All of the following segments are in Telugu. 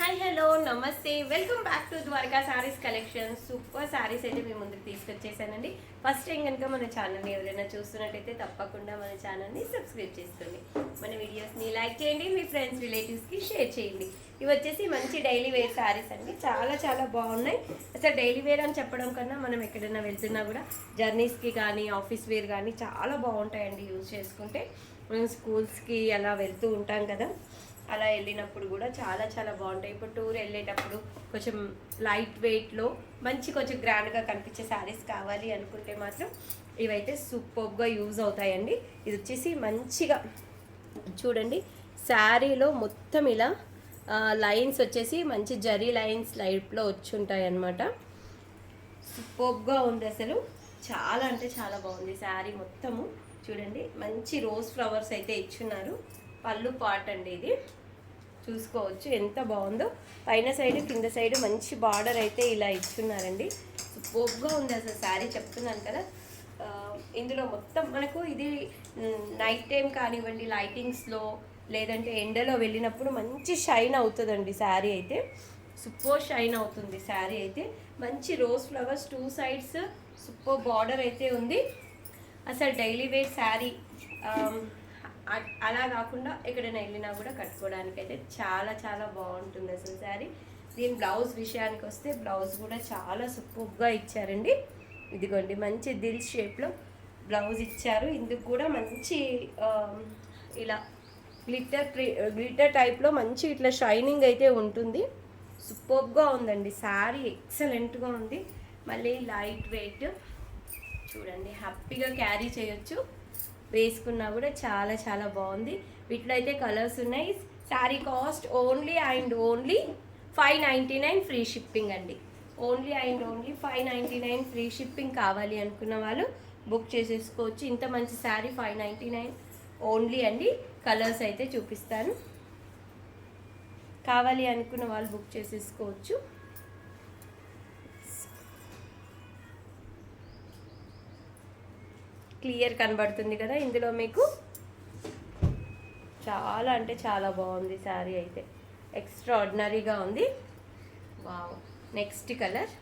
హాయ్ హలో నమస్తే welcome back to Dwaraka sarees collection. Super sarees అయితే మీ ముందుకు తీసుకొచ్చేసానండి. ఫస్ట్ టైం కనుక మన ఛానల్ని ఎవరైనా చూస్తున్నట్టయితే తప్పకుండా మన ఛానల్ని సబ్స్క్రైబ్ చేసుకోండి. మన వీడియోస్ని లైక్ చేయండి, మీ ఫ్రెండ్స్ రిలేటివ్స్కి షేర్ చేయండి. ఇవి వచ్చేసి మంచి డైలీ వేర్ సారీస్ అండి. చాలా చాలా బాగున్నాయి. అసలు డైలీ వేర్ అని చెప్పడం కన్నా మనం ఎక్కడైనా వెళ్తున్నా కూడా జర్నీస్కి కానీ ఆఫీస్ వేర్ కానీ చాలా బాగుంటాయండి యూజ్ చేసుకుంటే. మనం స్కూల్స్కి అలా వెళ్తూ ఉంటాం కదా, అలా వెళ్ళినప్పుడు కూడా చాలా చాలా బాగుంటాయి. ఇప్పుడు టూర్ వెళ్ళేటప్పుడు కొంచెం లైట్ వెయిట్లో మంచి కొంచెం గ్రాండ్గా కనిపించే శారీస్ కావాలి అనుకుంటే మాత్రం ఇవైతే సూపర్గా యూజ్ అవుతాయండి. ఇది వచ్చేసి మంచిగా చూడండి, శారీలో మొత్తం ఇలా లైన్స్ వచ్చేసి మంచి జరీ లైన్స్ లైట్లో వచ్చి ఉంటాయి అన్నమాట. సూపర్గా ఉంది అసలు, చాలా అంటే చాలా బాగుంది శారీ మొత్తము. చూడండి, మంచి రోజ్ ఫ్లవర్స్ అయితే ఇచ్చున్నారు. పళ్ళు పాట్ అండి ఇది, చూసుకోవచ్చు ఎంత బాగుందో. పైన సైడ్ కింద సైడ్ మంచి బార్డర్ అయితే ఇలా ఇచ్చున్నారండి. సూపర్గా ఉంది అసలు శారీ, చెప్తున్నాను కదా. ఇందులో మొత్తం మనకు ఇది నైట్ టైం కానివ్వండి, లైటింగ్స్లో లేదంటే ఎండలో వెళ్ళినప్పుడు మంచి షైన్ అవుతుందండి శారీ అయితే. సూపర్ షైన్ అవుతుంది శారీ అయితే. మంచి rose flowers two sides, super border అయితే ఉంది. అసలు డైలీ వేర్ శారీ అలా కాకుండా ఎక్కడైనా వెళ్ళినా కూడా కట్టుకోవడానికి అయితే చాలా చాలా బాగుంటుంది అసలు శారీ. దీని బ్లౌజ్ విషయానికి వస్తే బ్లౌజ్ కూడా చాలా సూపర్గా ఇచ్చారండి. ఇదిగోండి, మంచి దిల్ షేప్లో బ్లౌజ్ ఇచ్చారు. ఇందుకు కూడా మంచి ఇలా గ్లిటర్ టైప్లో మంచి ఇట్లా షైనింగ్ అయితే ఉంటుంది. సూపర్గా ఉందండి శారీ, ఎక్సలెంట్గా ఉంది. మళ్ళీ లైట్ వెయిట్ చూడండి, హ్యాపీగా క్యారీ చేయొచ్చు, వేసుకున్నా కూడా చాలా చాలా బాగుంది. వీటిలో అయితే కలర్స్ ఉన్నాయి. Sari cost only and only 599 free shipping అండి. Only and only 599 free shipping. కావాలి అనుకున్న వాళ్ళు బుక్ చేసేసుకోవచ్చు. ఇంత మంచి శారీ 599 ఓన్లీ అండి. కలర్స్ అయితే చూపిస్తాను, కావాలి అనుకున్న వాళ్ళు బుక్ చేసేసుకోవచ్చు. క్లియర్ కనబడుతుంది కదా ఇందులో మీకు. చాలా అంటే చాలా బాగుంది శారీ అయితే, ఎక్స్ట్రాడినరీగా ఉంది. వావ్, నెక్స్ట్ కలర్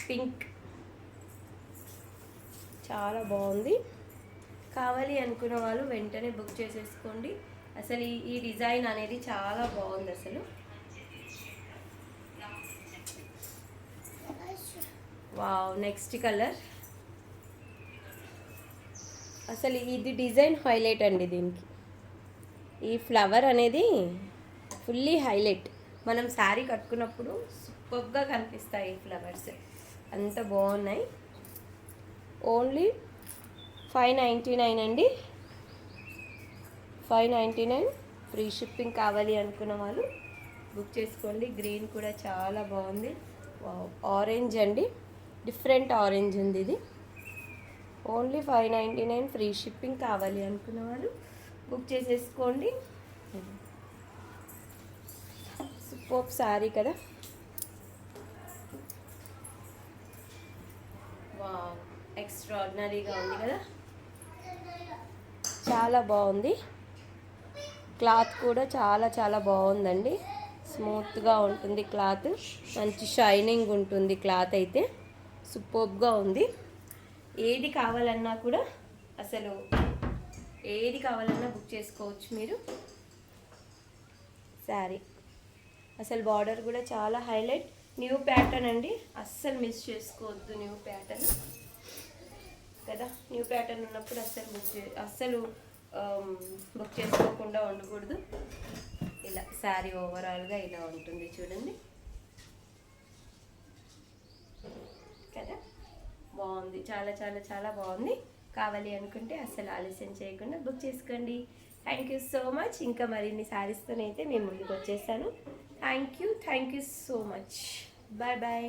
పింక్, చాలా బాగుంది. కావాలి అనుకున్న వాళ్ళు వెంటనే బుక్ చేసేసుకోండి. అసలు ఈ డిజైన్ అనేది చాలా బాగుంది అసలు. Wow, next colour. అసలు ఇది డిజైన్ హైలైట్ అండి. దీనికి ఈ ఫ్లవర్ అనేది ఫుల్లీ హైలైట్. మనం శారీ కట్టుకున్నప్పుడు సూపర్గా కనిపిస్తాయి ఈ ఫ్లవర్స్, అంత బాగున్నాయి. ఓన్లీ 599 అండి. 599 ఫ్రీ షిప్పింగ్. కావాలి అనుకున్న వాళ్ళు బుక్ చేసుకోండి. గ్రీన్ కూడా చాలా బాగుంది. ఆరెంజ్ అండి, డిఫరెంట్ ఆరెంజ్ ఉంది ఇది. Only 599 free shipping. కావాలి అనుకున్న వాళ్ళు బుక్ చేసేసుకోండి. సూపర్ శారీ కదా. వావ్, ఎక్స్ట్రాడినరీగా ఉంది కదా, చాలా బాగుంది. క్లాత్ కూడా చాలా చాలా బాగుందండి. స్మూత్గా ఉంటుంది క్లాత్, మంచి షైనింగ్ ఉంటుంది క్లాత్ అయితే. సూపర్గా ఉంది. ఏది కావాలన్నా కూడా అసలు ఏది కావాలన్నా బుక్ చేసుకోవచ్చు మీరు. శారీ అసలు బార్డర్ కూడా చాలా హైలైట్. న్యూ ప్యాటర్న్ అండి, అస్సలు మిస్ చేసుకోవద్దు. న్యూ ప్యాటర్న్ కదా, న్యూ ప్యాటర్న్ ఉన్నప్పుడు అస్సలు బుక్ చేసుకోకుండా ఉండకూడదు. ఇలా శారీ ఓవరాల్గా ఇలా ఉంటుంది చూడండి కదా. బాగుంది, చాలా చాలా చాలా బాగుంది. కావాలి అనుకుంటే అస్సలు ఆలస్యం చేయకుండా బుక్ చేసుకోండి. Thank you so much. ఇంకా మరిన్ని శారీస్తోనైతే మేము ముందుకు వచ్చేస్తాను. Thank you so much. Bye bye.